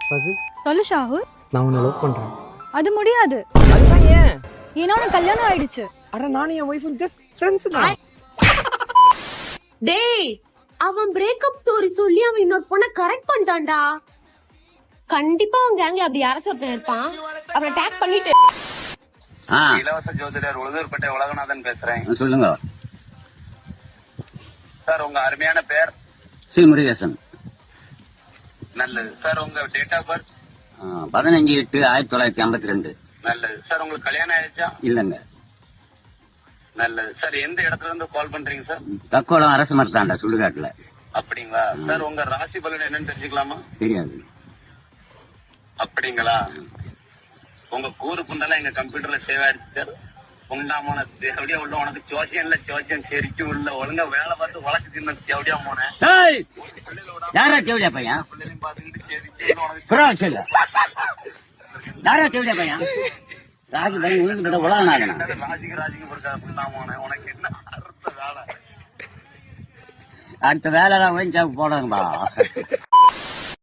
பசு, சொல்லு ஷாஹுல். நான் உன்னை லவ் பண்றேன். அது முடியாது. அதுதான் ஏன்? ஏன்னா உனக்கு கல்யாணம் ஆயிடுச்சு. அட நானும் என் ஒய்ஃபும் ஜஸ்ட் ஃப்ரெண்ட்ஸ் தான். டேய், அவன் பிரேக்கப் ஸ்டோரி சொல்லி அவன் இன்னொரு பொண்ணை கரெக்ட் பண்ணிட்டான்டா. கண்டிப்பா அவன் கேங்ல அப்படி யாராச்சும் ஒருத்தன் இருப்பான். அவனை டேக் பண்ணிட்டு. இலவச ஜோதிடர் உளுதூர்பேட்டை உலகநாதன் பேசுறேன். சொல்லுங்க சார், உங்க அருமையான பேர்? ஸ்ரீ முருகேசன். நல்லது சார். உங்க டேட் ஆஃப் பர்த்? 15/8/1952. நல்லது சார். உங்களுக்கு கல்யாணம் ஆயிடுச்சா? இல்லங்க. நல்லது சார். எந்த இடத்துல இருந்து கால் பண்றீங்க சார்? தக்கோலம் அரசு மரத்தாண்டா சுடுகாட்டுல. அப்படிங்களா சார்? உங்க ராசி பலன் என்னன்னு தெரிஞ்சுக்கலாமா? தெரியாது. அப்படிங்களா? உங்க கூறு புண்டெல்லாம் எங்க கம்ப்யூட்டர்ல சேவ் ஆயிடுச்சு சார். உண்டாமான தேவடியா உள்ள உனக்கு சோசியன்ல சோசியன் செரிக்கு உள்ள ஒழுங்கா வேலை பார்த்து வழக்கு தின்ன தேவடியா போனேன். யாரா தேவடியா பையன்? பிள்ளைங்க பாத்துக்கிட்டு யாரா தேவடியா பையன்? ராஜி பையன் உங்களுக்கு உலகநாதனா? ராஜிக்கு போனேன். உனக்கு என்ன அடுத்த வேலை? அடுத்த வேலை தான் போடுங்கப்பா.